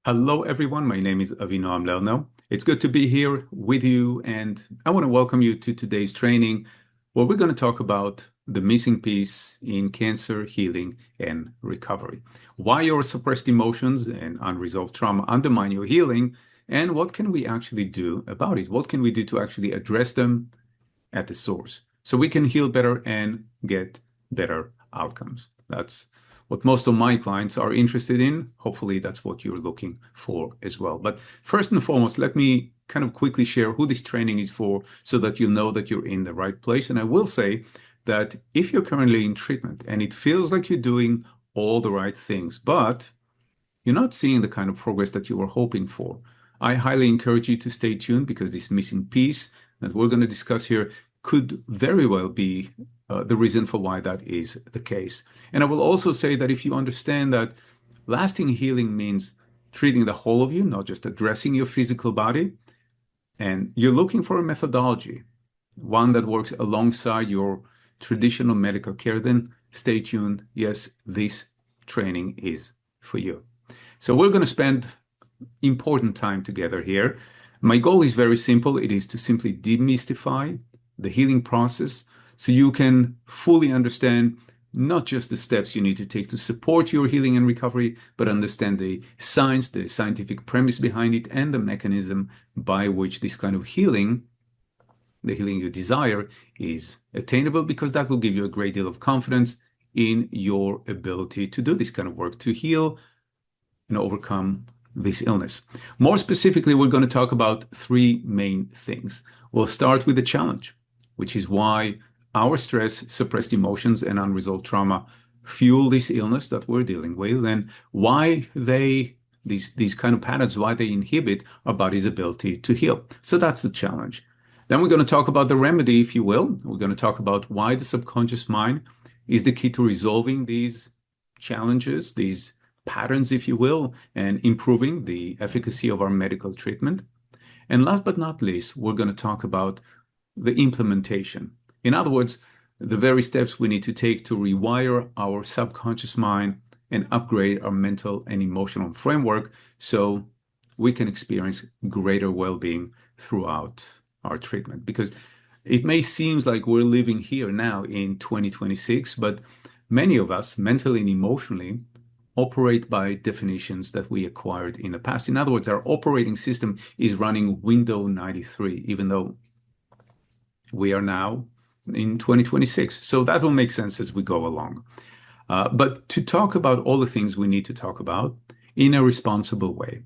Hello, everyone. My name is Avinoam Lerner. It's good to be here with you, and I want to welcome you to today's training, where we're going to talk about the missing piece in cancer healing and recovery. Why your suppressed emotions and unresolved trauma undermine your healing, and what can we actually do about it? What can we do to actually address them at the source so we can heal better and get better outcomes? That's what most of my clients are interested in. Hopefully, that's what you're looking for as well. But first and foremost, let me kind of quickly share who this training is for so that you know that you're in the right place. And I will say that if you're currently in treatment and it feels like you're doing all the right things, but you're not seeing the kind of progress that you were hoping for, I highly encourage you to stay tuned, because this missing piece that we're going to discuss here could very well be the reason for why that is the case. And I will also say that if you understand that lasting healing means treating the whole of you, not just addressing your physical body, and you're looking for a methodology, one that works alongside your traditional medical care, then stay tuned. Yes, this training is for you. So we're going to spend important time together here. My goal is very simple. It is to simply demystify the healing process so you can fully understand not just the steps you need to take to support your healing and recovery, but understand the science, the scientific premise behind it, and the mechanism by which this kind of healing, the healing you desire, is attainable, because that will give you a great deal of confidence in your ability to do this kind of work, to heal and overcome this illness. More specifically, we're going to talk about three main things. We'll start with the challenge, which is why our stress, suppressed emotions, and unresolved trauma fuel this illness that we're dealing with, and why these kind of patterns, why they inhibit our body's ability to heal. So that's the challenge. Then we're going to talk about the remedy, if you will. We're going to talk about why the subconscious mind is the key to resolving these challenges, these patterns, if you will, and improving the efficacy of our medical treatment. And last but not least, we're going to talk about the implementation. In other words, the very steps we need to take to rewire our subconscious mind and upgrade our mental and emotional framework so we can experience greater well-being throughout our treatment. Because it may seem like we're living here now in 2026, but many of us, mentally and emotionally, operate by definitions that we acquired in the past. In other words, our operating system is running Windows 93, even though we are now in 2026. So that will make sense as we go along. But to talk about all the things we need to talk about in a responsible way,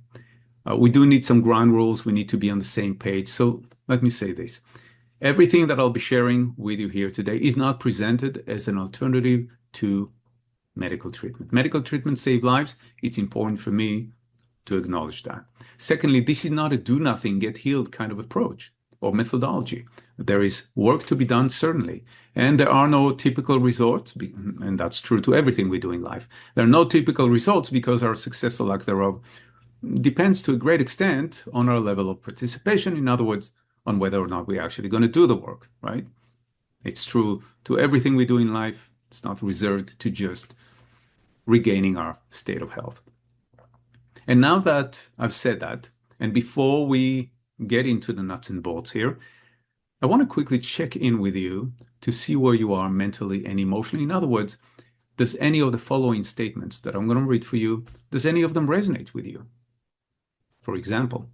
we do need some ground rules. We need to be on the same page. So let me say this. Everything that I'll be sharing with you here today is not presented as an alternative to medical treatment. Medical treatment saves lives. It's important for me to acknowledge that. Secondly, this is not a do nothing, get healed kind of approach or methodology. There is work to be done, certainly. And there are no typical results, and that's true to everything we do in life. There are no typical results because our success or lack thereof depends to a great extent on our level of participation. In other words, on whether or not we're actually going to do the work, right? It's true to everything we do in life. It's not reserved to just regaining our state of health. And now that I've said that, and before we get into the nuts and bolts here, I want to quickly check in with you to see where you are mentally and emotionally. In other words, does any of the following statements that I'm going to read for you, does any of them resonate with you? For example,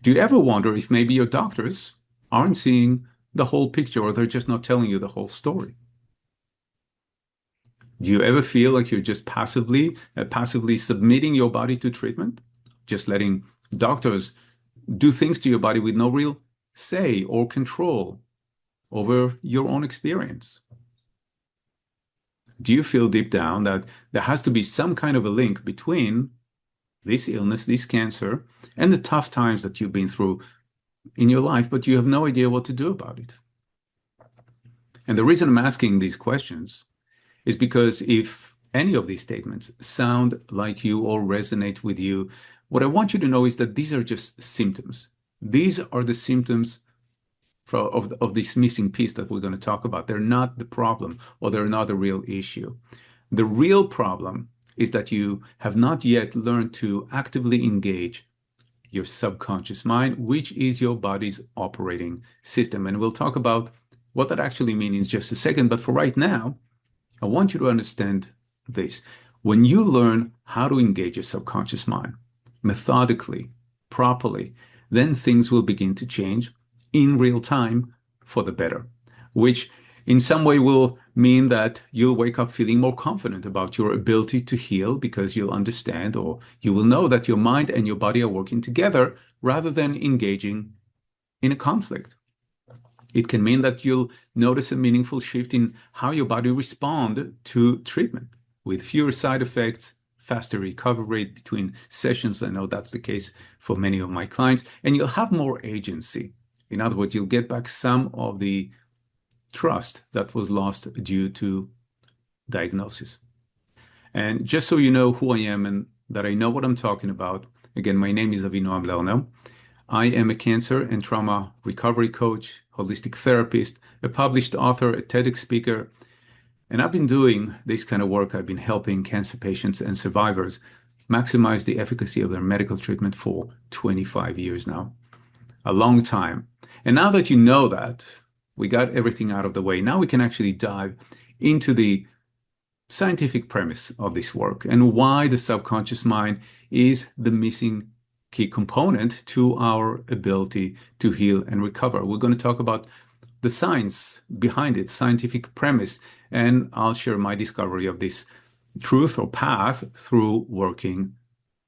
do you ever wonder if maybe your doctors aren't seeing the whole picture, or they're just not telling you the whole story? Do you ever feel like you're just passively submitting your body to treatment, just letting doctors do things to your body with no real say or control over your own experience? Do you feel deep down that there has to be some kind of a link between this illness, this cancer, and the tough times that you've been through in your life, but you have no idea what to do about it? And the reason I'm asking these questions is because if any of these statements sound like you or resonate with you, what I want you to know is that these are just symptoms. These are the symptoms of this missing piece that we're going to talk about. They're not the problem, or they're not the real issue. The real problem is that you have not yet learned to actively engage your subconscious mind, which is your body's operating system. And we'll talk about what that actually means in just a second. But for right now, I want you to understand this. When you learn how to engage your subconscious mind methodically, properly, then things will begin to change in real time for the better, which in some way will mean that you'll wake up feeling more confident about your ability to heal because you'll understand, or you will know that your mind and your body are working together rather than engaging in a conflict. It can mean that you'll notice a meaningful shift in how your body responds to treatment with fewer side effects, faster recovery rate between sessions. I know that's the case for many of my clients, and you'll have more agency. In other words, you'll get back some of the trust that was lost due to diagnosis. And just so you know who I am and that I know what I'm talking about, again, my name is Avinoam Lerner. I am a cancer and trauma recovery coach, holistic therapist, a published author, a TEDx speaker, and I've been doing this kind of work. I've been helping cancer patients and survivors maximize the efficacy of their medical treatment for 25 years now, a long time. And now that you know that, we got everything out of the way. Now we can actually dive into the scientific premise of this work and why the subconscious mind is the missing key component to our ability to heal and recover. We're going to talk about the science behind it, scientific premise, and I'll share my discovery of this truth or path through working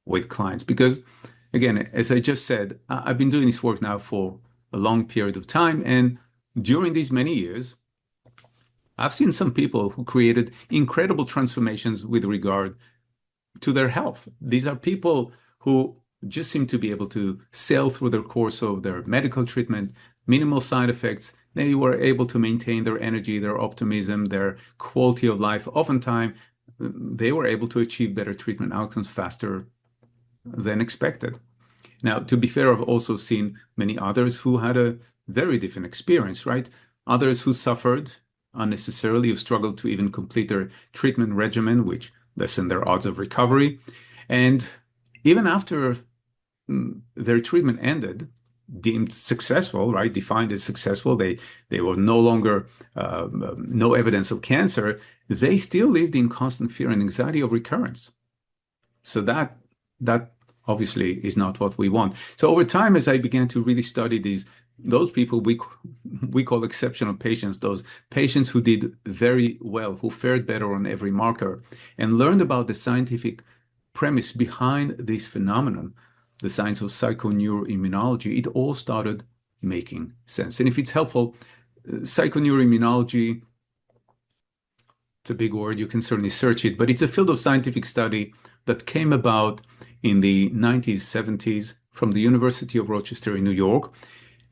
with clients. Because, again, as I just said, I've been doing this work now for a long period of time, and during these many years, I've seen some people who created incredible transformations with regard to their health. These are people who just seem to be able to sail through the course of their medical treatment, minimal side effects. They were able to maintain their energy, their optimism, their quality of life. Oftentimes, they were able to achieve better treatment outcomes faster than expected. Now, to be fair, I've also seen many others who had a very different experience, right? Others who suffered unnecessarily, who struggled to even complete their treatment regimen, which lessened their odds of recovery. And even after their treatment ended, deemed successful, right? Defined as successful, they were no longer no evidence of cancer. They still lived in constant fear and anxiety of recurrence. So that obviously is not what we want. So over time, as I began to really study those people we call exceptional patients, those patients who did very well, who fared better on every marker, and learned about the scientific premise behind this phenomenon, the science of psychoneuroimmunology, it all started making sense. And if it's helpful, psychoneuroimmunology, it's a big word, you can certainly search it, but it's a field of scientific study that came about in the 90s, 70s from the University of Rochester in New York.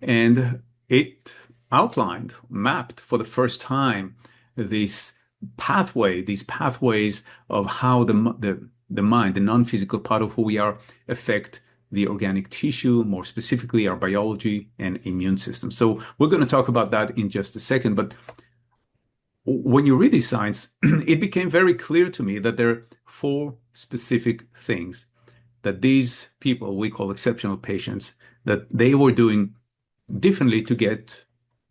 And it outlined, mapped for the first time these pathways of how the mind, the non-physical part of who we are, affect the organic tissue, more specifically our biology and immune system. So we're going to talk about that in just a second. But when you read this science, it became very clear to me that there are 4 specific things that these people we call exceptional patients, that they were doing differently to get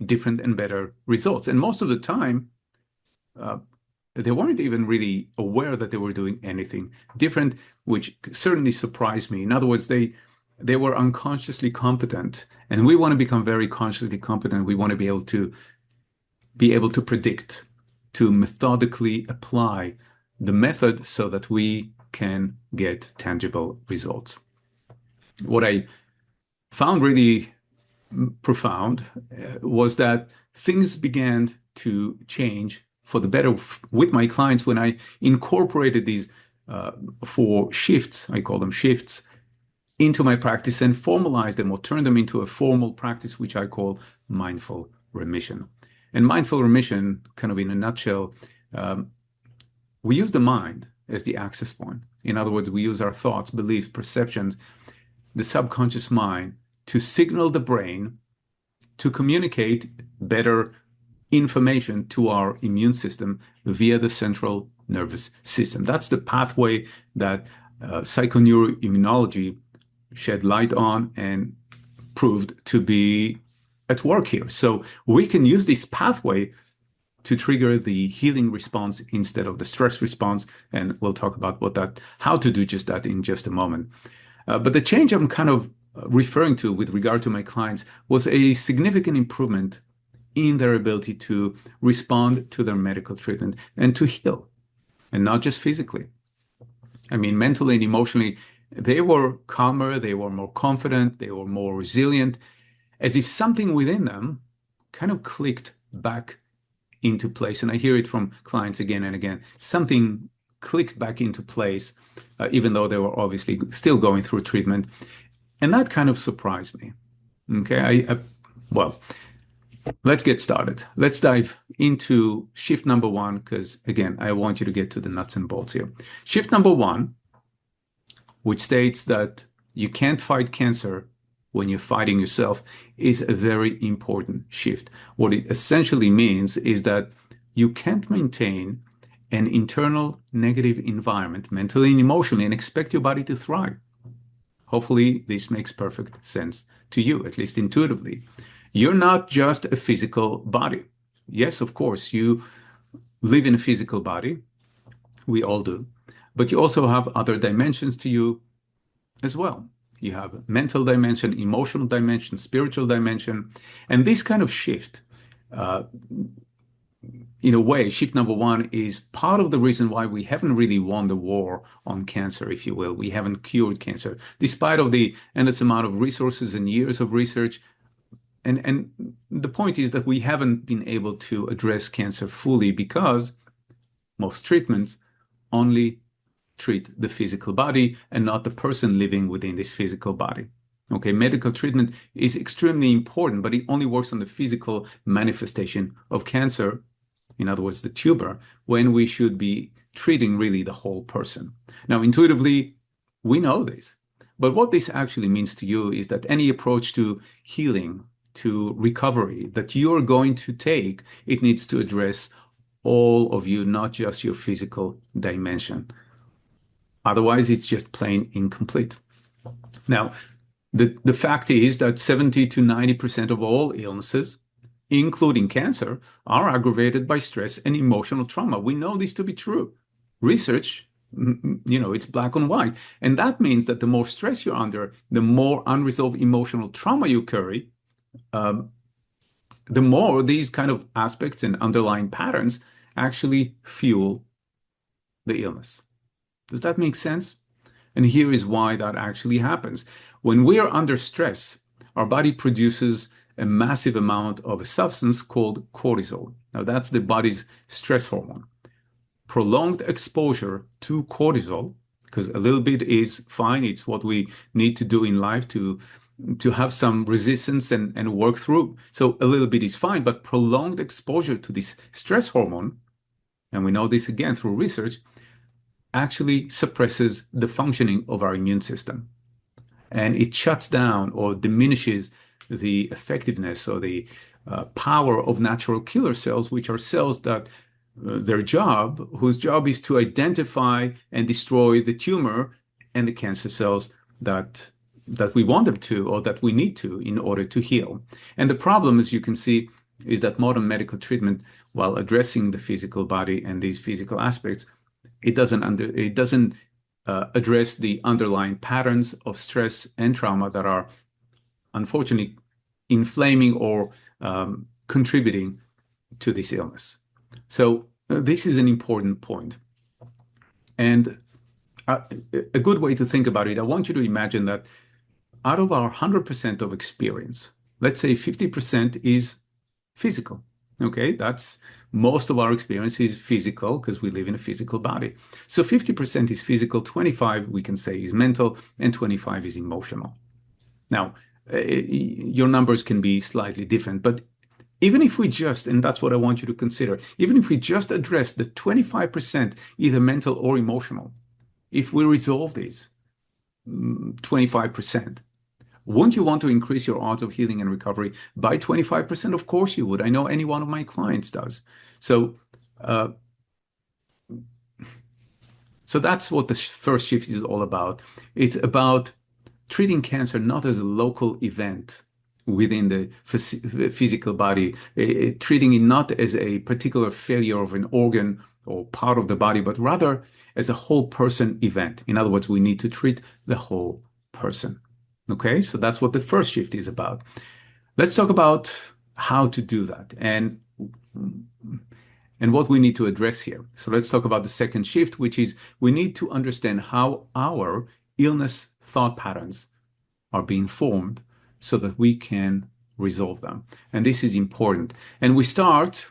different and better results. And most of the time, they weren't even really aware that they were doing anything different, which certainly surprised me. In other words, they were unconsciously competent, and we want to become very consciously competent. We want to be able to predict, to methodically apply the method so that we can get tangible results. What I found really profound was that things began to change for the better with my clients when I incorporated these 4 shifts, I call them shifts, into my practice and formalized them or turned them into a formal practice, which I call mindful remission. And mindful remission, kind of in a nutshell, we use the mind as the access point. In other words, we use our thoughts, beliefs, perceptions, the subconscious mind to signal the brain to communicate better information to our immune system via the central nervous system. That's the pathway that psychoneuroimmunology shed light on and proved to be at work here. So we can use this pathway to trigger the healing response instead of the stress response. And we'll talk about how to do just that in just a moment. But the change I'm kind of referring to with regard to my clients was a significant improvement in their ability to respond to their medical treatment and to heal, and not just physically. I mean, mentally and emotionally, they were calmer, they were more confident, they were more resilient, as if something within them kind of clicked back into place. And I hear it from clients again and again. Something clicked back into place, even though they were obviously still going through treatment. And that kind of surprised me. Okay, well, let's get started. Let's dive into shift number one, because again, I want you to get to the nuts and bolts here. Shift number one, which states that you can't fight cancer when you're fighting yourself, is a very important shift. What it essentially means is that you can't maintain an internal negative environment, mentally and emotionally, and expect your body to thrive. Hopefully, this makes perfect sense to you, at least intuitively. You're not just a physical body. Yes, of course, you live in a physical body. We all do. But you also have other dimensions to you as well. You have mental dimension, emotional dimension, spiritual dimension. And this kind of shift, in a way, shift number one is part of the reason why we haven't really won the war on cancer, if you will. We haven't cured cancer, despite of the endless amount of resources and years of research. And the point is that we haven't been able to address cancer fully because most treatments only treat the physical body and not the person living within this physical body. Okay, medical treatment is extremely important, but it only works on the physical manifestation of cancer, in other words, the tumor, when we should be treating really the whole person. Now, intuitively, we know this, but what this actually means to you is that any approach to healing, to recovery that you're going to take, it needs to address all of you, not just your physical dimension. Otherwise, it's just plain incomplete. Now, the fact is that 70 to 90% of all illnesses, including cancer, are aggravated by stress and emotional trauma. We know this to be true. Research, it's black and white. And that means that the more stress you're under, the more unresolved emotional trauma you carry, the more these kind of aspects and underlying patterns actually fuel the illness. Does that make sense? And here is why that actually happens. When we are under stress, our body produces a massive amount of a substance called cortisol. Now, that's the body's stress hormone. Prolonged exposure to cortisol, because a little bit is fine, it's what we need to do in life to have some resistance and work through. So a little bit is fine, but prolonged exposure to this stress hormone, and we know this again through research, actually suppresses the functioning of our immune system. And it shuts down or diminishes the effectiveness or the power of natural killer cells, which are cells that whose job is to identify and destroy the tumor and the cancer cells that we want them to, or that we need to, in order to heal. And the problem, as you can see, is that modern medical treatment, while addressing the physical body and these physical aspects, it doesn't address the underlying patterns of stress and trauma that are unfortunately inflaming or contributing to this illness. So this is an important point. And a good way to think about it, I want you to imagine that out of our 100% of experience, let's say 50% is physical. Okay, that's most of our experience is physical because we live in a physical body. So 50% is physical, 25 we can say is mental, and 25 is emotional. Now, your numbers can be slightly different, but even if we just, and that's what I want you to consider, even if we just address the 25%, either mental or emotional, if we resolve these 25%, wouldn't you want to increase your odds of healing and recovery by 25%? Of course you would. I know any one of my clients does. So So that's what the first shift is all about. It's about treating cancer not as a local event within the physical body, treating it not as a particular failure of an organ or part of the body, but rather as a whole person event. In other words, we need to treat the whole person. Okay, so that's what the first shift is about. Let's talk about how to do that and what we need to address here. So let's talk about the second shift, which is we need to understand how our illness thought patterns are being formed so that we can resolve them. And this is important. And we start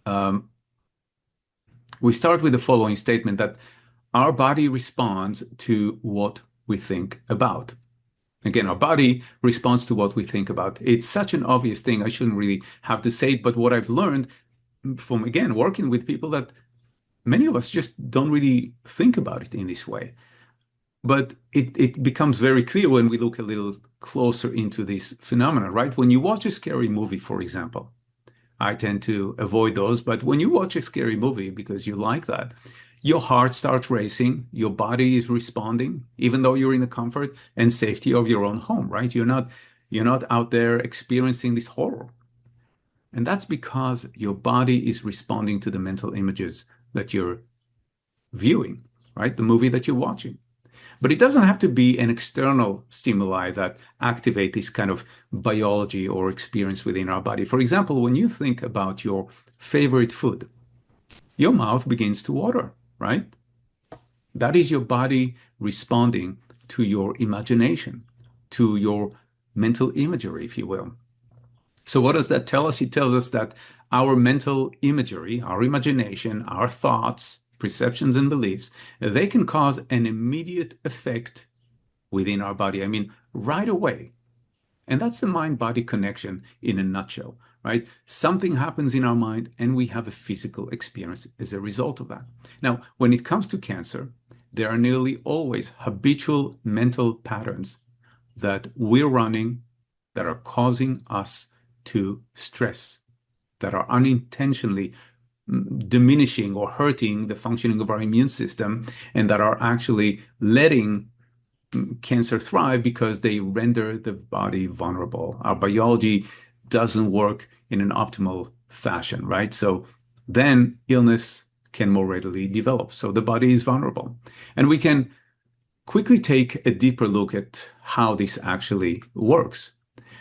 with the following statement that our body responds to what we think about. Again, our body responds to what we think about. It's such an obvious thing. I shouldn't really have to say it, but what I've learned from, again, working with people that many of us just don't really think about it in this way. But it becomes very clear when we look a little closer into this phenomenon, right? When you watch a scary movie, for example, I tend to avoid those, but when you watch a scary movie because you like that, your heart starts racing, your body is responding, even though you're in the comfort and safety of your own home, right? You're not out there experiencing this horror. And that's because your body is responding to the mental images that you're viewing, right? The movie that you're watching. But it doesn't have to be an external stimuli that activate this kind of biology or experience within our body. For example, when you think about your favorite food, your mouth begins to water, right? That is your body responding to your imagination, to your mental imagery, if you will. So what does that tell us? It tells us that our mental imagery, our imagination, our thoughts, perceptions, and beliefs, they can cause an immediate effect within our body. I mean, right away. And that's the mind-body connection in a nutshell, right? Something happens in our mind and we have a physical experience as a result of that. Now, when it comes to cancer, there are nearly always habitual mental patterns that we're running that are causing us to stress, that are unintentionally diminishing or hurting the functioning of our immune system, and that are actually letting cancer thrive because they render the body vulnerable. Our biology doesn't work in an optimal fashion, right? So then illness can more readily develop. So the body is vulnerable. And we can quickly take a deeper look at how this actually works.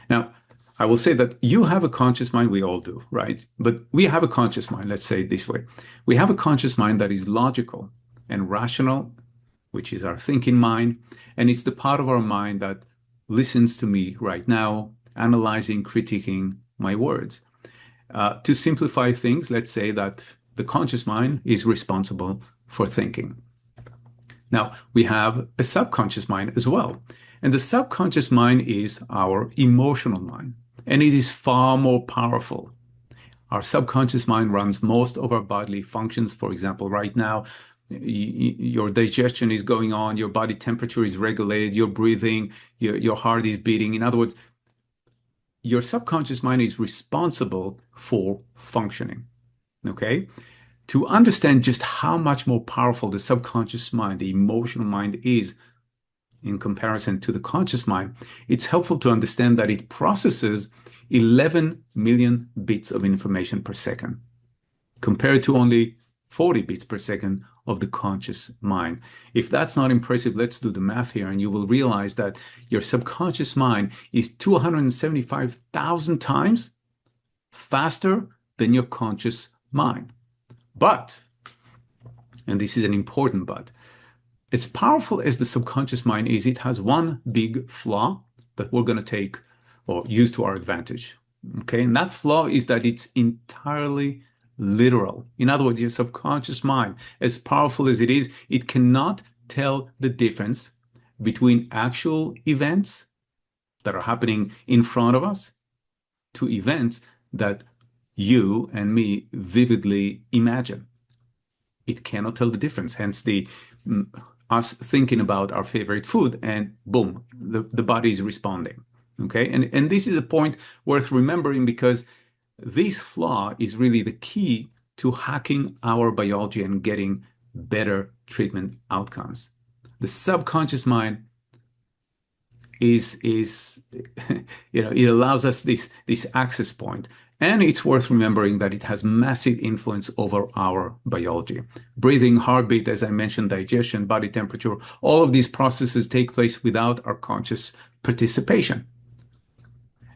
Now, I will say that you have a conscious mind, we all do, right? But we have a conscious mind, let's say it this way. We have a conscious mind that is logical and rational, which is our thinking mind. And it's the part of our mind that listens to me right now, analyzing, critiquing my words. To simplify things, let's say that the conscious mind is responsible for thinking. Now, we have a subconscious mind as well. And the subconscious mind is our emotional mind. And it is far more powerful. Our subconscious mind runs most of our bodily functions. For example, right now, your digestion is going on, your body temperature is regulated, you're breathing, your heart is beating. In other words, your subconscious mind is responsible for functioning. Okay? To understand just how much more powerful the subconscious mind, the emotional mind is in comparison to the conscious mind, it's helpful to understand that it processes 11 million bits of information per second, compared to only 40 bits per second of the conscious mind. If that's not impressive, let's do the math here, and you will realize that your subconscious mind is 275,000 times faster than your conscious mind. But, and this is an important but, as powerful as the subconscious mind is, it has one big flaw that we're going to take or use to our advantage. Okay, and that flaw is that it's entirely literal. In other words, your subconscious mind, as powerful as it is, it cannot tell the difference between actual events that are happening in front of us to events that you and me vividly imagine. It cannot tell the difference. Hence the us thinking about our favorite food and boom, the body is responding. Okay. And this is a point worth remembering because this flaw is really the key to hacking our biology and getting better treatment outcomes. The subconscious mind is it allows us this access point. And it's worth remembering that it has massive influence over our biology. Breathing, heartbeat, as I mentioned, digestion, body temperature, all of these processes take place without our conscious participation.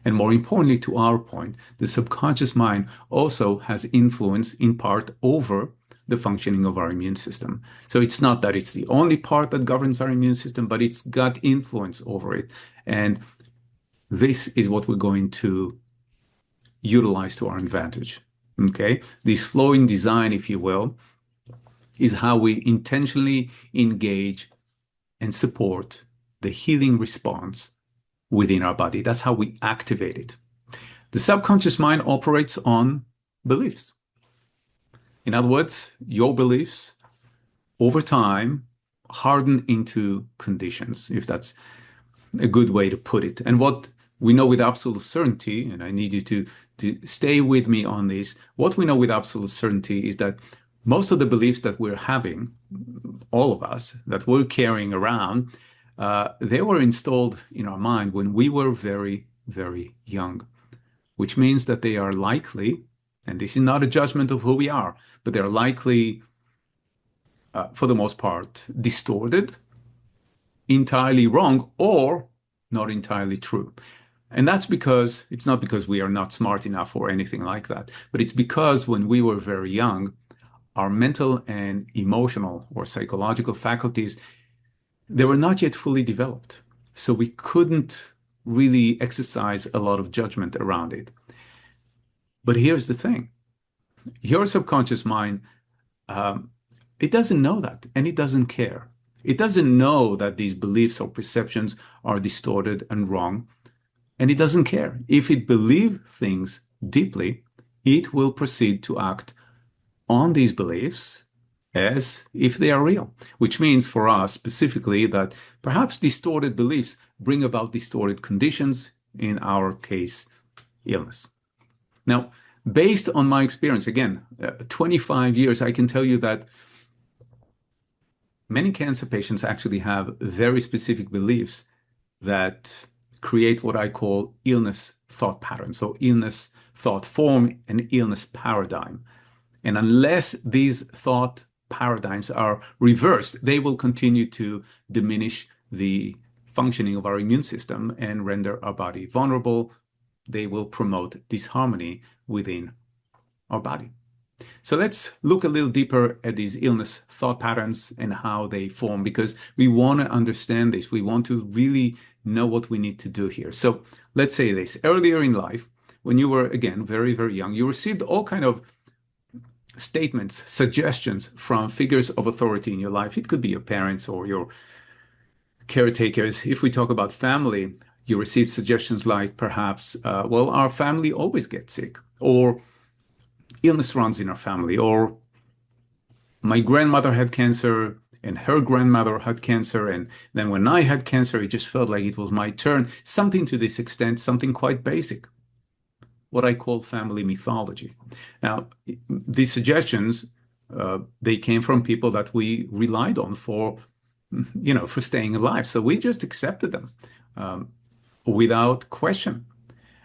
And more importantly, to our point, the subconscious mind also has influence in part over the functioning of our immune system. So it's not that it's the only part that governs our immune system, but it's got influence over it. And this is what we're going to utilize to our advantage. Okay? This flowing design, if you will, is how we intentionally engage and support the healing response within our body. That's how we activate it. The subconscious mind operates on beliefs. In other words, your beliefs over time harden into conditions, if that's a good way to put it. And what we know with absolute certainty, and I need you to stay with me on this, what we know with absolute certainty is that most of the beliefs that we're having, all of us, that we're carrying around, they were installed in our mind when we were very, very young, which means that they are likely, and this is not a judgment of who we are, but they're likely, for the most part, distorted, entirely wrong, or not entirely true. And that's because it's not because we are not smart enough or anything like that, but it's because when we were very young, our mental and emotional or psychological faculties, they were not yet fully developed. So we couldn't really exercise a lot of judgment around it. But here's the thing. Your subconscious mind, it doesn't know that, and it doesn't care. It doesn't know that these beliefs or perceptions are distorted and wrong, and it doesn't care. If it believes things deeply, it will proceed to act on these beliefs as if they are real, which means for us specifically that perhaps distorted beliefs bring about distorted conditions, in our case, illness. Now, based on my experience, again, 25 years, I can tell you that many cancer patients actually have very specific beliefs that create what I call illness thought patterns. So illness thought form an illness paradigm. And unless these thought paradigms are reversed, they will continue to diminish the functioning of our immune system and render our body vulnerable. They will promote disharmony within our body. So let's look a little deeper at these illness thought patterns and how they form, because we want to understand this. We want to really know what we need to do here. So let's say this. Earlier in life, when you were, again, very, very young, you received all kind of statements, suggestions from figures of authority in your life. It could be your parents or your caretakers. If we talk about family, you receive suggestions like perhaps, well, our family always gets sick, or illness runs in our family, or my grandmother had cancer and her grandmother had cancer, and then when I had cancer, it just felt like it was my turn. Something to this extent, something quite basic, what I call family mythology. Now, these suggestions, they came from people that we relied on for staying alive. So we just accepted them without question.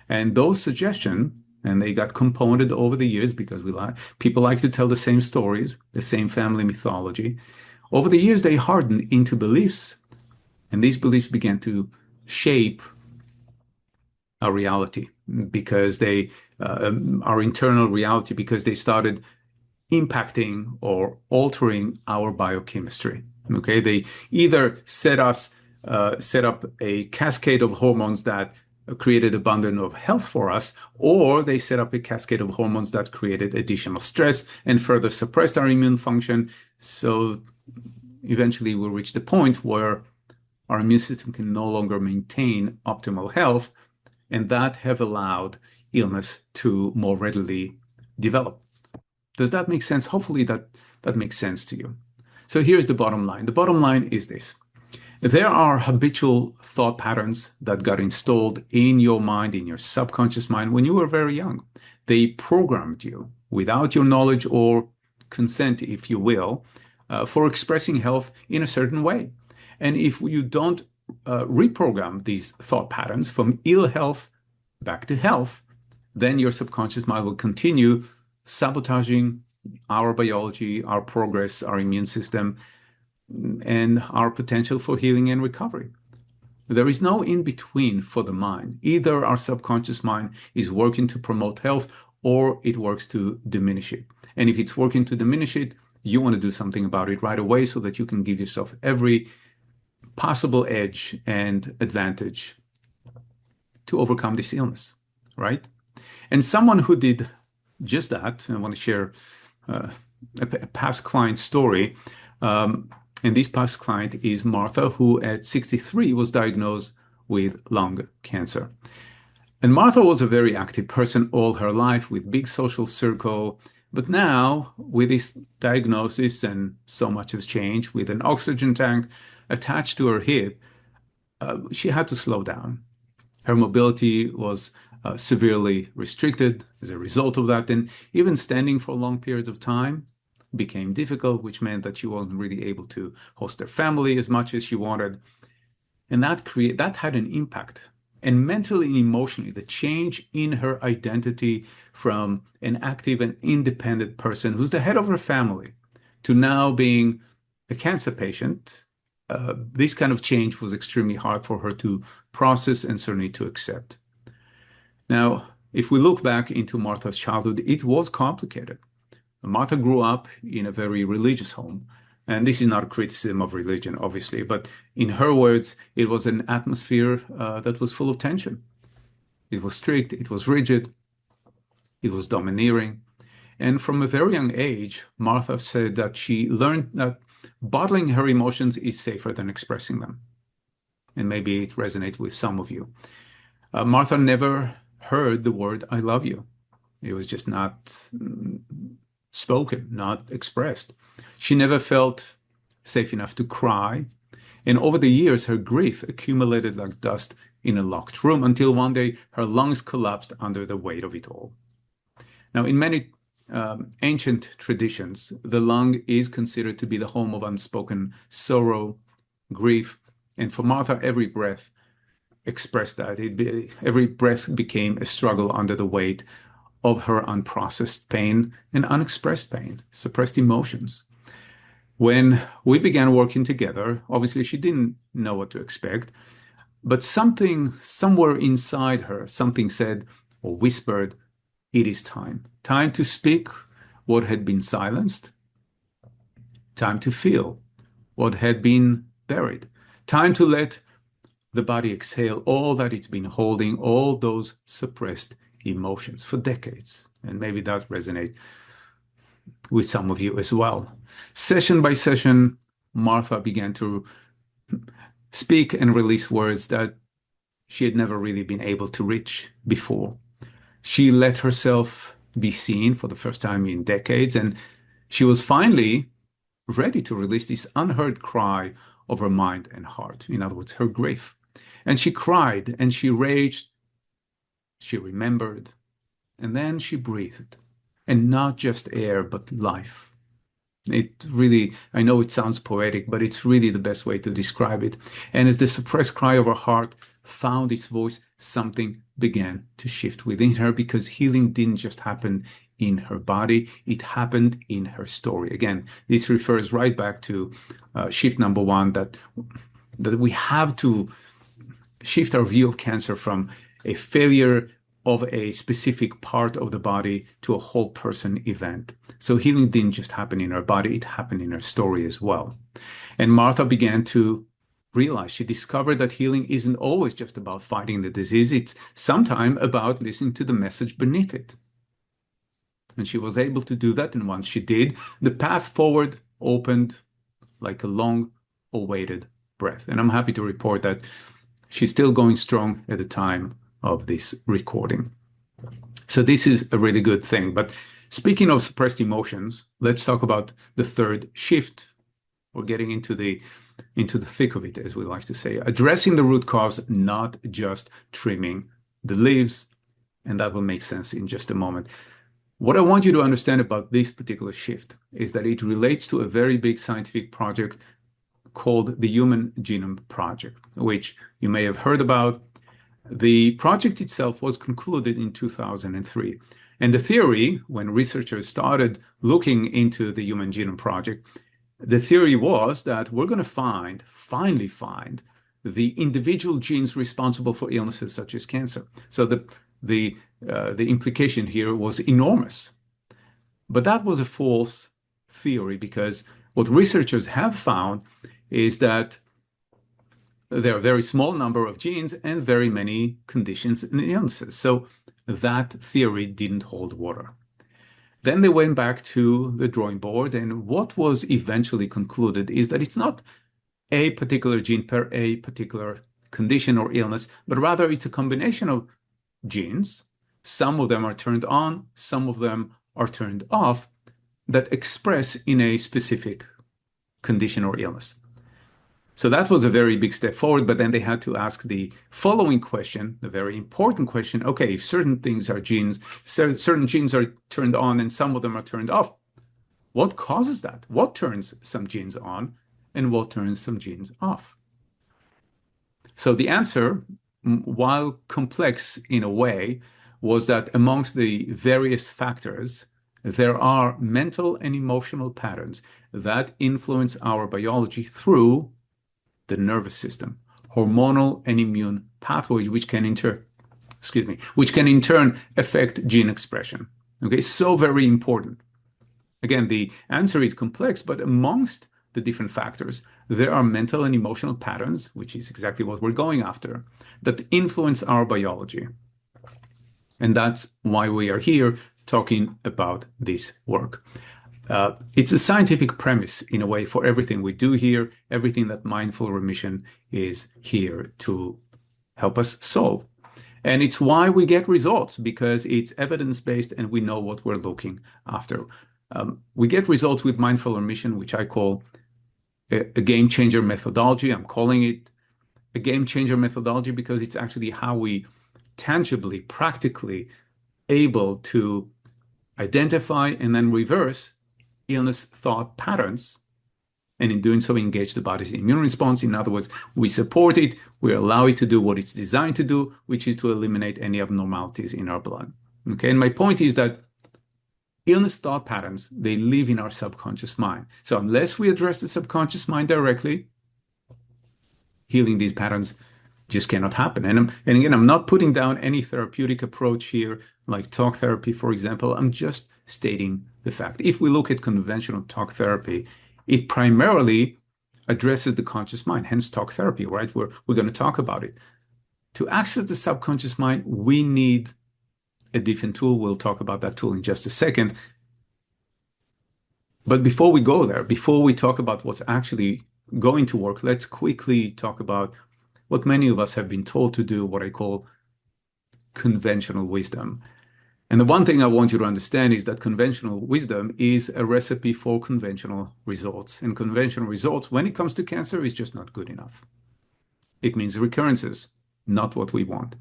And those suggestions, and they got compounded over the years because people like to tell the same stories, the same family mythology. Over the years, they hardened into beliefs, and these beliefs began to shape our reality because our internal reality, because they started impacting or altering our biochemistry. Okay, they either set up a cascade of hormones that created abundance of health for us, or they set up a cascade of hormones that created additional stress and further suppressed our immune function. So eventually we'll reach the point where our immune system can no longer maintain optimal health, and that have allowed illness to more readily develop. Does that make sense? Hopefully that makes sense to you. So here's the bottom line. The bottom line is this. There are habitual thought patterns that got installed in your mind, in your subconscious mind, when you were very young. They programmed you without your knowledge or consent, if you will. for expressing health in a certain way. And if you don't reprogram these thought patterns from ill health back to health, then your subconscious mind will continue sabotaging our biology, our progress, our immune system, and our potential for healing and recovery. There is no in between for the mind. Either our subconscious mind is working to promote health or it works to diminish it. And if it's working to diminish it, you want to do something about it right away so that you can give yourself every possible edge and advantage to overcome this illness, right? And someone who did just that, I want to share a past client story. And this past client is Martha, who at 63 was diagnosed with lung cancer. And Martha was a very active person all her life with big social circle. But now, with this diagnosis and so much has changed, with an oxygen tank attached to her hip, she had to slow down. Her mobility was severely restricted as a result of that. And even standing for long periods of time became difficult, which meant that she wasn't really able to host her family as much as she wanted. And that had an impact. And mentally and emotionally, the change in her identity from an active and independent person who's the head of her family to now being a cancer patient, this kind of change was extremely hard for her to process and certainly to accept. Now, if we look back into Martha's childhood, it was complicated. Martha grew up in a very religious home. And this is not a criticism of religion, obviously, but in her words, it was an atmosphere that was full of tension. It was strict, it was rigid, it was domineering. And from a very young age, Martha said that she learned that bottling her emotions is safer than expressing them. And maybe it resonates with some of you. Martha never heard the word, I love you. It was just not spoken, not expressed. She never felt safe enough to cry. And over the years, her grief accumulated like dust in a locked room until one day her lungs collapsed under the weight of it all. Now, in many ancient traditions, the lung is considered to be the home of unspoken sorrow, grief. And for Martha, every breath expressed that. Every breath became a struggle under the weight of her unprocessed pain and unexpressed pain, suppressed emotions. When we began working together, obviously she didn't know what to expect, but something somewhere inside her, something said or whispered, it is time. Time to speak what had been silenced. Time to feel what had been buried. Time to let the body exhale all that it's been holding, all those suppressed emotions for decades. And maybe that resonates with some of you as well. Session by session, Martha began to speak and release words that she had never really been able to reach before. She let herself be seen for the first time in decades, and she was finally ready to release this unheard cry of her mind and heart. In other words, her grief. And she cried and she raged. She remembered, and then she breathed, and not just air, but life. It really, I know it sounds poetic, but it's really the best way to describe it. And as the suppressed cry of her heart found its voice, something began to shift within her, because healing didn't just happen in her body, it happened in her story. Again, this refers right back to shift number one, that we have to shift our view of cancer from a failure of a specific part of the body to a whole person event. So healing didn't just happen in her body, it happened in her story as well. And Martha began to realize, she discovered that healing isn't always just about fighting the disease, it's sometimes about listening to the message beneath it. And she was able to do that, and once she did, the path forward opened like a long-awaited breath. And I'm happy to report that she's still going strong at the time of this recording. So this is a really good thing. But speaking of suppressed emotions, let's talk about the third shift. We're getting into the thick of it, as we like to say, addressing the root cause, not just trimming the leaves. And that will make sense in just a moment. What I want you to understand about this particular shift is that it relates to a very big scientific project called the Human Genome Project, which you may have heard about. The project itself was concluded in 2003. And the theory, when researchers started looking into the Human Genome Project, the theory was that we're going to finally find the individual genes responsible for illnesses such as cancer. So the implication here was enormous. But that was a false theory, because what researchers have found is that there are a very small number of genes and very many conditions and illnesses. So that theory didn't hold water. Then they went back to the drawing board, and what was eventually concluded is that it's not a particular gene per a particular condition or illness, but rather it's a combination of genes. Some of them are turned on, some of them are turned off, that express in a specific condition or illness. So that was a very big step forward, but then they had to ask the following question, the very important question. Okay, if certain things are genes, certain genes are turned on and some of them are turned off, what causes that? What turns some genes on and what turns some genes off? So the answer, while complex in a way, was that amongst the various factors, there are mental and emotional patterns that influence our biology through the nervous system, hormonal and immune pathways, which can in turn affect gene expression. Okay, so very important. Again, the answer is complex, but amongst the different factors, there are mental and emotional patterns, which is exactly what we're going after, that influence our biology. And that's why we are here talking about this work. It's a scientific premise, in a way, for everything we do here, everything that Mindful Remission is here to help us solve. And it's why we get results, because it's evidence-based and we know what we're looking after. We get results with Mindful Remission, which I call a game changer methodology. I'm calling it a game changer methodology because it's actually how we tangibly, practically able to identify and then reverse illness thought patterns, and in doing so engage the body's immune response. In other words, we support it, we allow it to do what it's designed to do, which is to eliminate any abnormalities in our blood. Okay, and my point is that illness thought patterns, they live in our subconscious mind. So unless we address the subconscious mind directly, healing these patterns just cannot happen. And again, I'm not putting down any therapeutic approach here, like talk therapy, for example. I'm just stating the fact. If we look at conventional talk therapy, it primarily addresses the conscious mind, hence talk therapy, right? We're going to talk about it. To access the subconscious mind, we need a different tool. We'll talk about that tool in just a second. But before we go there, before we talk about what's actually going to work, let's quickly talk about what many of us have been told to do, what I call conventional wisdom. And the one thing I want you to understand is that conventional wisdom is a recipe for conventional results. And conventional results, when it comes to cancer, is just not good enough. It means recurrences, not what we want.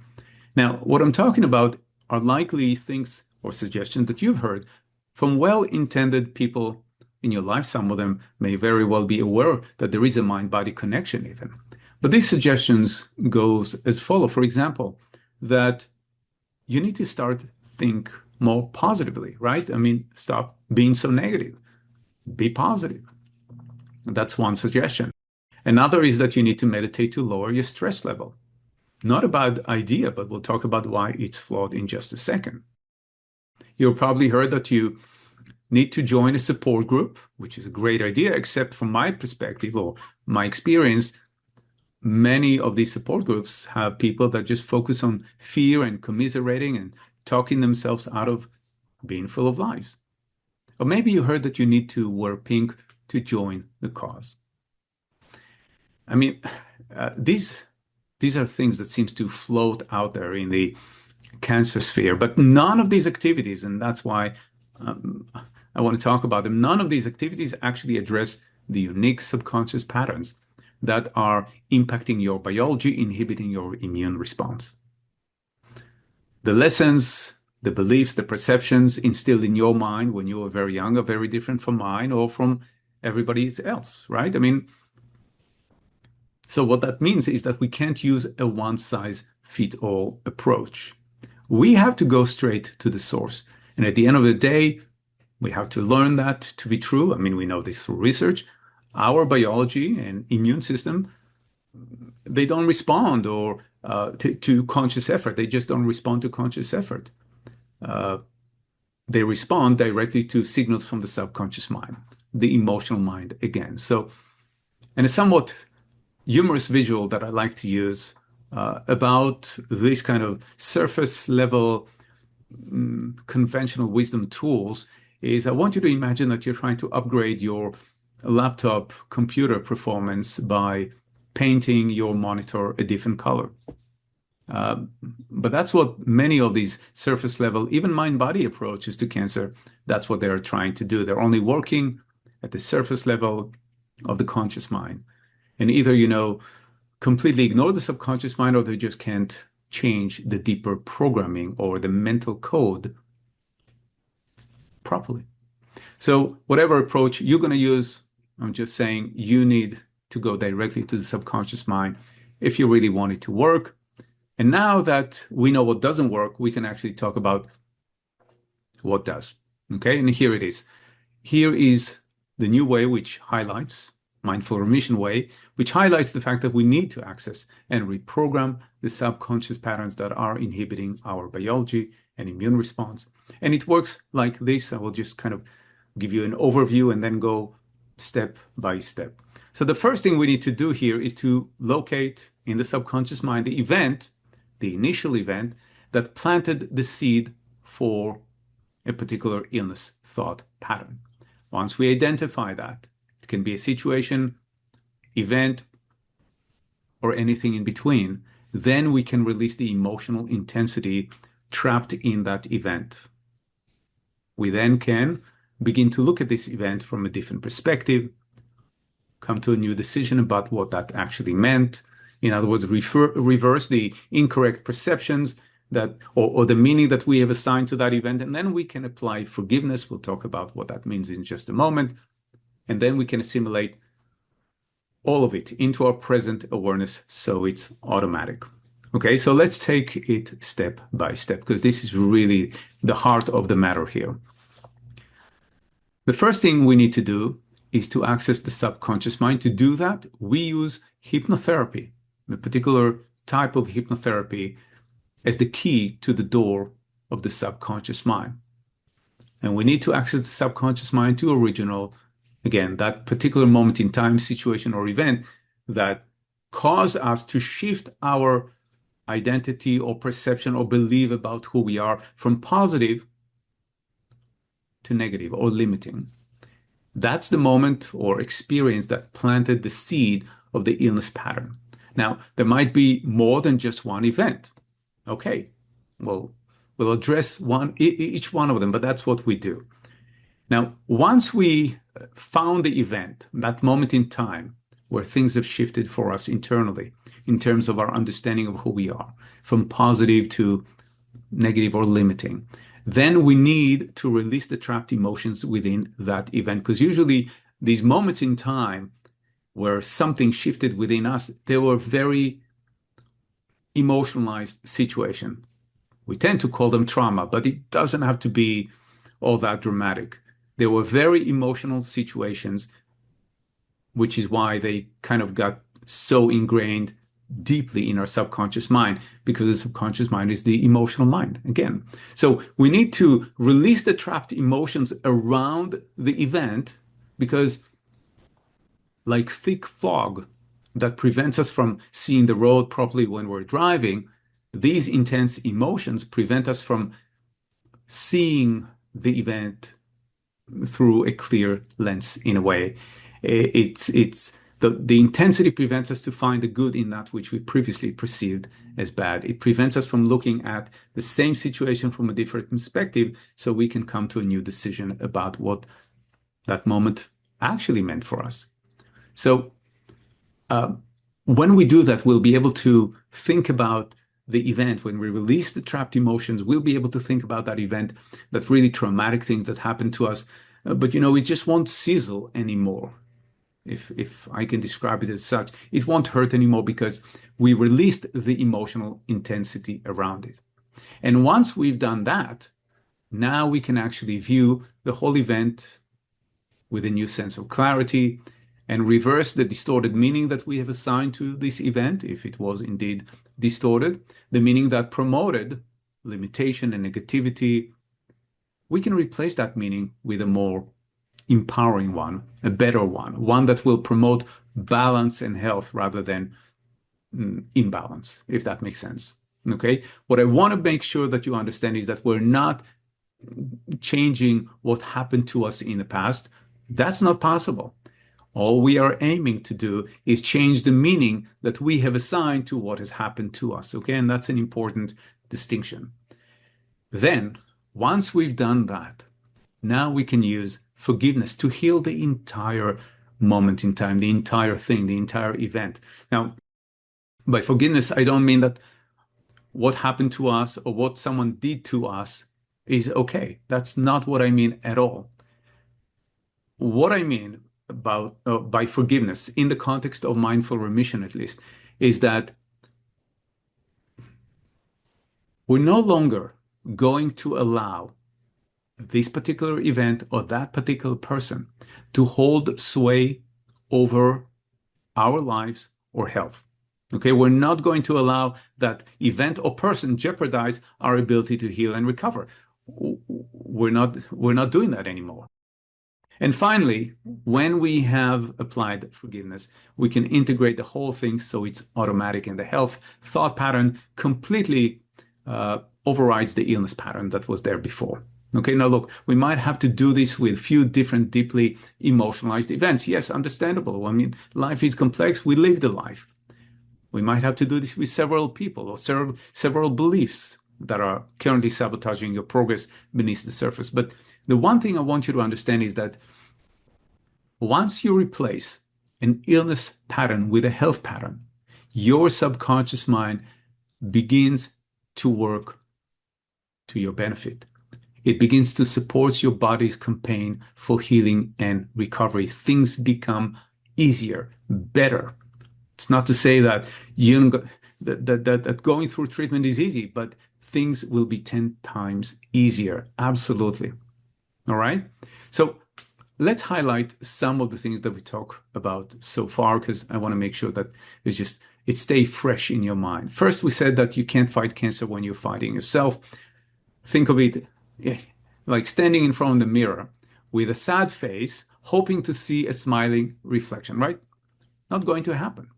Now, what I'm talking about are likely things or suggestions that you've heard from well-intended people in your life. Some of them may very well be aware that there is a mind-body connection even. But these suggestions goes as follow. For example, that you need to think more positively, right? I mean, stop being so negative. Be positive. That's one suggestion. Another is that you need to meditate to lower your stress level. Not a bad idea, but we'll talk about why it's flawed in just a second. You've probably heard that you need to join a support group, which is a great idea, except from my perspective or my experience, many of these support groups have people that just focus on fear and commiserating and talking themselves out of being full of lives. Or maybe you heard that you need to wear pink to join the cause. I mean, these are things that seems to float out there in the cancer sphere, but none of these activities, and that's why I want to talk about them, none of these activities actually address the unique subconscious patterns that are impacting your biology, inhibiting your immune response. The lessons The beliefs, the perceptions instilled in your mind when you were very young are very different from mine or from everybody else, right? I mean, so what that means is that we can't use a one-size-fits-all approach. We have to go straight to the source. And at the end of the day, we have to learn that to be true. I mean, we know this through research. Our biology and immune system, they don't respond to conscious effort. They just don't respond to conscious effort. They respond directly to signals from the subconscious mind, the emotional mind again. So, and a somewhat humorous visual that I like to use about this kind of surface level conventional wisdom tools is I want you to imagine that you're trying to upgrade your laptop computer performance by painting your monitor a different color. But that's what many of these surface level, even mind-body approaches to cancer, that's what they're trying to do. They're only working at the surface level of the conscious mind. And either, completely ignore the subconscious mind or they just can't change the deeper programming or the mental code properly. So whatever approach you're going to use, I'm just saying you need to go directly to the subconscious mind if you really want it to work. And now that we know what doesn't work, we can actually talk about what does. Okay, and here it is. Here is the new way, which highlights mindful remission way, which highlights the fact that we need to access and reprogram the subconscious patterns that are inhibiting our biology and immune response. And it works like this. I will just kind of give you an overview and then go step by step. So the first thing we need to do here is to locate in the subconscious mind the event, the initial event that planted the seed for a particular illness thought pattern. Once we identify that, it can be a situation, event, or anything in between, then we can release the emotional intensity trapped in that event. We then can begin to look at this event from a different perspective, come to a new decision about what that actually meant. In other words, reverse the incorrect perceptions that or the meaning that we have assigned to that event, and then we can apply forgiveness. We'll talk about what that means in just a moment. And then we can assimilate all of it into our present awareness so it's automatic. Okay, so let's take it step by step because this is really the heart of the matter here. The first thing we need to do is to access the subconscious mind. To do that, we use hypnotherapy, a particular type of hypnotherapy, as the key to the door of the subconscious mind. And we need to access the subconscious mind to original, again, that particular moment in time, situation, or event that caused us to shift our identity or perception or belief about who we are from positive to negative or limiting. That's the moment or experience that planted the seed of the illness pattern. Now, there might be more than just one event. Okay, well, we'll address each one of them, but that's what we do. Now, once we found the event, that moment in time where things have shifted for us internally in terms of our understanding of who we are, from positive to negative or limiting, then we need to release the trapped emotions within that event. Because usually these moments in time where something shifted within us, they were very emotionalized situation. We tend to call them trauma, but it doesn't have to be all that dramatic. They were very emotional situations, which is why they kind of got so ingrained deeply in our subconscious mind, because the subconscious mind is the emotional mind again. So we need to release the trapped emotions around the event, because like thick fog that prevents us from seeing the road properly when we're driving, these intense emotions prevent us from seeing the event through a clear lens in a way. The intensity prevents us to find the good in that which we previously perceived as bad. It prevents us from looking at the same situation from a different perspective, so we can come to a new decision about what that moment actually meant for us. So when we do that, we'll be able to think about the event, when we release the trapped emotions, we'll be able to think about that event, that really traumatic thing that happened to us. But it just won't sizzle anymore. If I can describe it as such, it won't hurt anymore because we released the emotional intensity around it. And once we've done that, now we can actually view the whole event with a new sense of clarity and reverse the distorted meaning that we have assigned to this event, if it was indeed distorted, the meaning that promoted limitation and negativity. We can replace that meaning with a more empowering one, a better one that will promote balance and health rather than imbalance, if that makes sense. Okay. What I want to make sure that you understand is that we're not changing what happened to us in the past. That's not possible. All we are aiming to do is change the meaning that we have assigned to what has happened to us. Okay. And that's an important distinction. Then, once we've done that, now we can use forgiveness to heal the entire moment in time, the entire thing, the entire event. Now, by forgiveness, I don't mean that what happened to us or what someone did to us is okay. That's not what I mean at all. What I mean about by forgiveness, in the context of mindful remission at least, is that we're no longer going to allow this particular event or that particular person to hold sway over our lives or health. Okay, we're not going to allow that event or person jeopardize our ability to heal and recover. We're not doing that anymore. And finally, when we have applied forgiveness, we can integrate the whole thing so it's automatic, and the health thought pattern completely overrides the illness pattern that was there before. Okay, now look, we might have to do this with a few different deeply emotionalized events. Yes, understandable. I mean, life is complex. We live the life. We might have to do this with several people or several beliefs that are currently sabotaging your progress beneath the surface. But the one thing I want you to understand is that once you replace an illness pattern with a health pattern, your subconscious mind begins to work to your benefit. It begins to support your body's campaign for healing and recovery. Things become easier, better. It's not to say that that going through treatment is easy, but things will be 10 times easier. Absolutely. All right. So let's highlight some of the things that we talk about so far, because I want to make sure that it stay fresh in your mind. First, we said that you can't fight cancer when you're fighting yourself. Think of it like standing in front of the mirror with a sad face, hoping to see a smiling reflection, right? Not going to happen.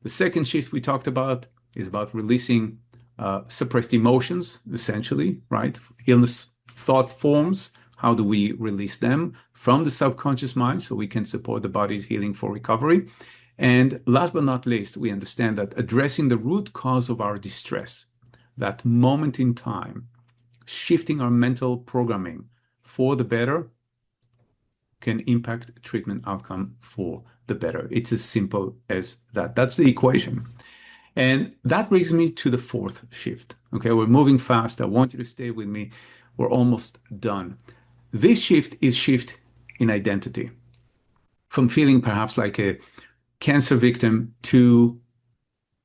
The second shift we talked about is about releasing suppressed emotions, essentially, right? Illness thought forms. How do we release them from the subconscious mind so we can support the body's healing for recovery? And last but not least, we understand that addressing the root cause of our distress, that moment in time, shifting our mental programming for the better, can impact treatment outcome for the better. It's as simple as that. That's the equation. And that brings me to the fourth shift. Okay, we're moving fast. I want you to stay with me. We're almost done. This shift is shift in identity. From feeling perhaps like a cancer victim to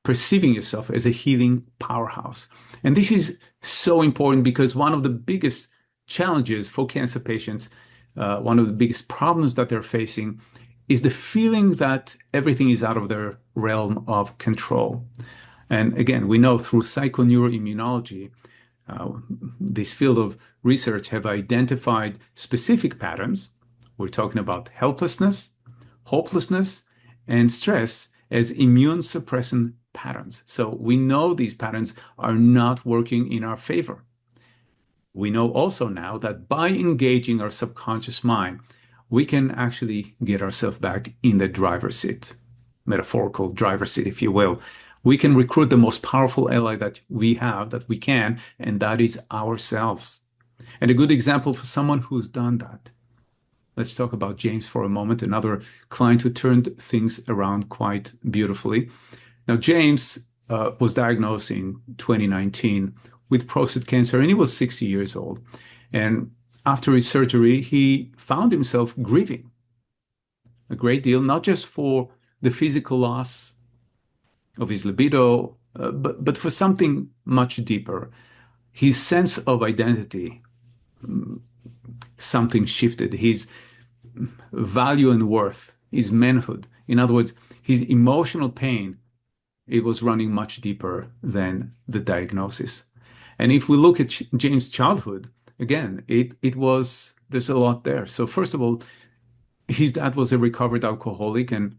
perceiving yourself as a healing powerhouse. And this is so important because one of the biggest challenges for cancer patients, one of the biggest problems that they're facing is the feeling that everything is out of their realm of control. And again, we know through psychoneuroimmunology, this field of research have identified specific patterns. We're talking about helplessness, hopelessness, and stress as immune suppressant patterns. So we know these patterns are not working in our favor. We know also now that by engaging our subconscious mind, we can actually get ourselves back in the driver's seat, metaphorical driver's seat, if you will. We can recruit the most powerful ally that we have, that we can, and that is ourselves. And a good example for someone who's done that. Let's talk about James for a moment, another client who turned things around quite beautifully. Now, James was diagnosed in 2019 with prostate cancer, and he was 60 years old. And after his surgery, he found himself grieving a great deal, not just for the physical loss of his libido, but for something much deeper. His sense of identity, something shifted. His value and worth, his manhood. In other words, his emotional pain, it was running much deeper than the diagnosis. And if we look at James' childhood, again, there's a lot there. So first of all, his dad was a recovered alcoholic, and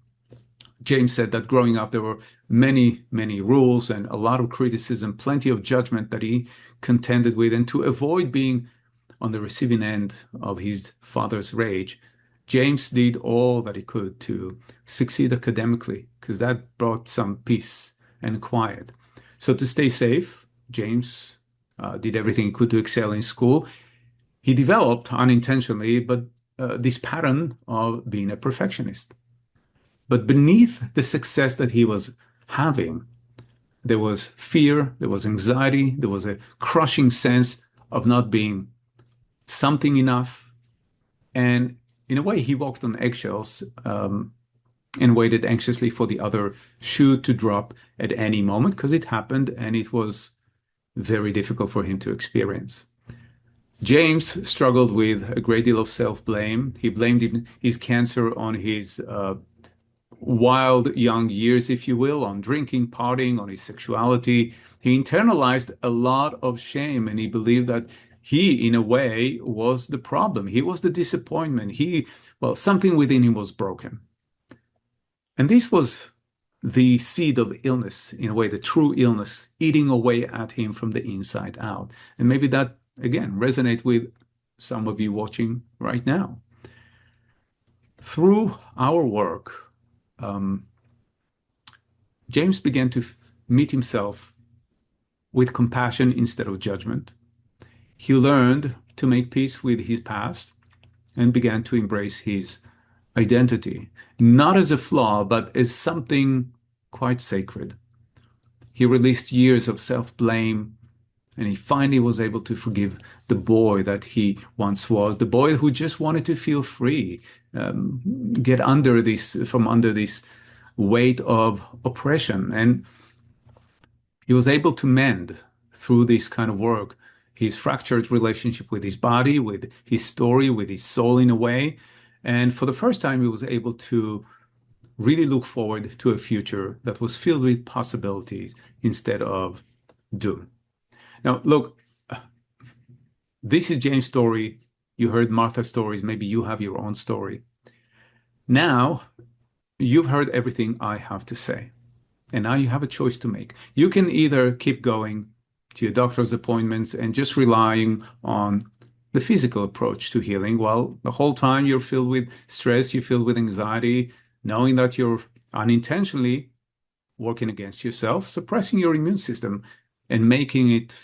James said that growing up, there were many, many rules and a lot of criticism, plenty of judgment that he contended with. And to avoid being on the receiving end of his father's rage, James did all that he could to succeed academically, because that brought some peace and quiet. So to stay safe, James did everything he could to excel in school. He developed unintentionally, but this pattern of being a perfectionist. But beneath the success that he was having, there was fear, there was anxiety, there was a crushing sense of not being something enough. And in a way, he walked on eggshells and waited anxiously for the other shoe to drop at any moment, because it happened and it was very difficult for him to experience. James struggled with a great deal of self-blame. He blamed his cancer on his wild young years, if you will, on drinking, partying, on his sexuality. He internalized a lot of shame, and he believed that he, in a way, was the problem. He was the disappointment. Something within him was broken. And this was the seed of illness, in a way, the true illness, eating away at him from the inside out. And maybe that, again, resonates with some of you watching right now. Through our work, James began to meet himself with compassion instead of judgment. He learned to make peace with his past and began to embrace his identity, not as a flaw, but as something quite sacred. He released years of self-blame, and he finally was able to forgive the boy that he once was, the boy who just wanted to feel free, get under this weight of oppression. And he was able to mend through this kind of work his fractured relationship with his body, with his story, with his soul in a way. And for the first time, he was able to really look forward to a future that was filled with possibilities instead of doom. Now, look, this is James' story. You heard Martha's stories. Maybe you have your own story. Now, you've heard everything I have to say. And now you have a choice to make. You can either keep going to your doctor's appointments and just relying on the physical approach to healing. Well, the whole time you're filled with stress, you're filled with anxiety, knowing that you're unintentionally working against yourself, suppressing your immune system, and making it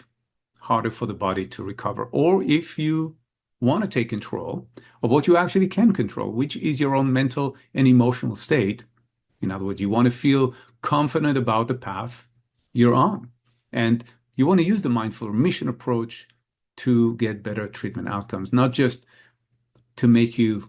harder for the body to recover. Or if you want to take control of what you actually can control, which is your own mental and emotional state. In other words, you want to feel confident about the path you're on. And you want to use the mindful remission approach to get better treatment outcomes, not just to make your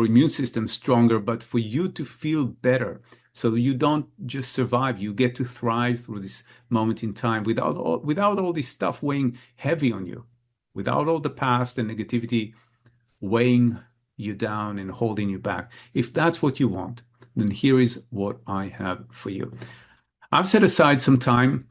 immune system stronger, but for you to feel better. So you don't just survive, you get to thrive through this moment in time without all this stuff weighing heavy on you, without all the past and negativity weighing you down and holding you back. If that's what you want, then here is what I have for you. I've set aside some time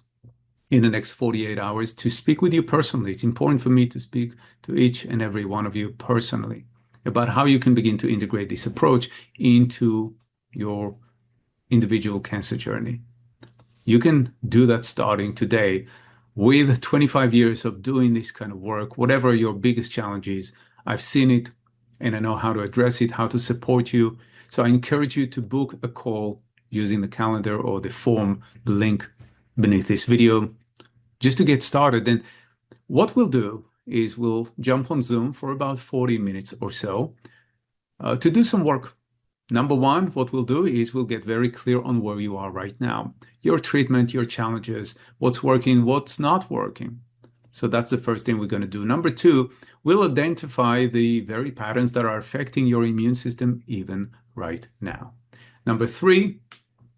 in the next 48 hours to speak with you personally. It's important for me to speak to each and every one of you personally about how you can begin to integrate this approach into your individual cancer journey. You can do that starting today with 25 years of doing this kind of work, whatever your biggest challenge is. I've seen it and I know how to address it, how to support you. So I encourage you to book a call using the calendar or the form, the link beneath this video, just to get started. And what we'll do is we'll jump on Zoom for about 40 minutes or so to do some work Number one, what we'll do is we'll get very clear on where you are right now, your treatment, your challenges, what's working, what's not working. So that's the first thing we're going to do. Number two, we'll identify the very patterns that are affecting your immune system even right now. Number three,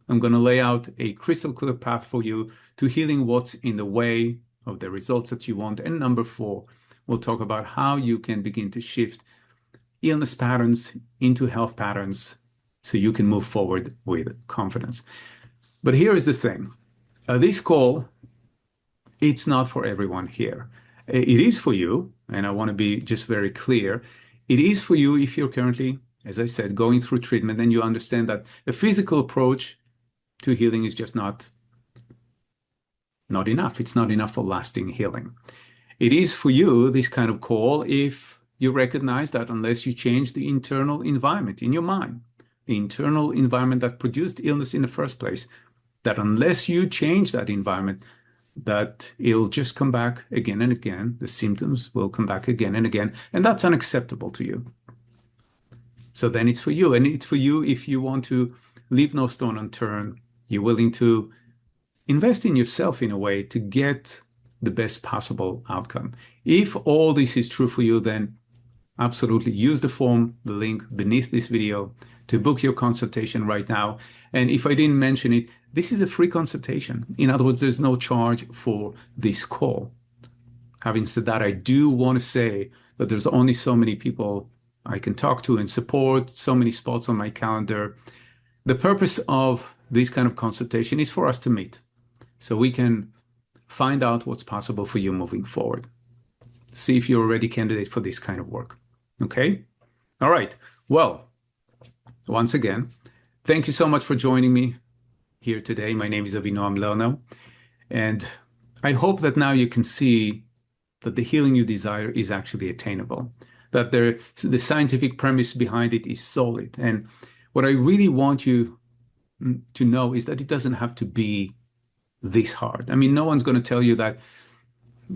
I'm going to lay out a crystal clear path for you to healing what's in the way of the results that you want. And number four, we'll talk about how you can begin to shift illness patterns into health patterns so you can move forward with confidence. But here is the thing. This call, it's not for everyone here. It is for you, and I want to be just very clear. It is for you if you're currently, as I said, going through treatment and you understand that a physical approach to healing is just not enough. It's not enough for lasting healing. It is for you, this kind of call, if you recognize that unless you change the internal environment in your mind, the internal environment that produced illness in the first place, that unless you change that environment, that it'll just come back again and again. The symptoms will come back again and again, and that's unacceptable to you. So then it's for you, and it's for you if you want to leave no stone unturned. You're willing to invest in yourself in a way to get the best possible outcome. If all this is true for you, then absolutely use the form, the link beneath this video to book your consultation right now. And if I didn't mention it, this is a free consultation. In other words, there's no charge for this call. Having said that, I do want to say that there's only so many people I can talk to and support, so many spots on my calendar. The purpose of this kind of consultation is for us to meet so we can find out what's possible for you moving forward. See if you're a ready candidate for this kind of work. Okay? All right. Well, once again, thank you so much for joining me here today. My name is Avinoam Lerner, and I hope that now you can see that the healing you desire is actually attainable, that the scientific premise behind it is solid. And what I really want you to know is that it doesn't have to be this hard. I mean, no one's going to tell you that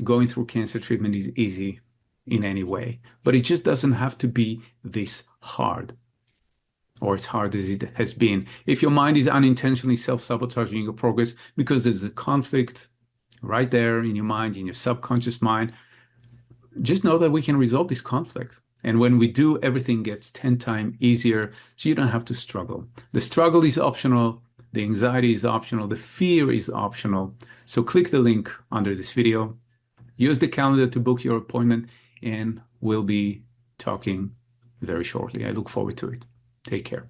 going through cancer treatment is easy in any way, but it just doesn't have to be this hard, or as hard as it has been. If your mind is unintentionally self-sabotaging your progress because there's a conflict right there in your mind, in your subconscious mind, just know that we can resolve this conflict. And when we do, everything gets 10 times easier, so you don't have to struggle. The struggle is optional. The anxiety is optional. The fear is optional. So click the link under this video. Use the calendar to book your appointment, and we'll be talking very shortly. I look forward to it. Take care.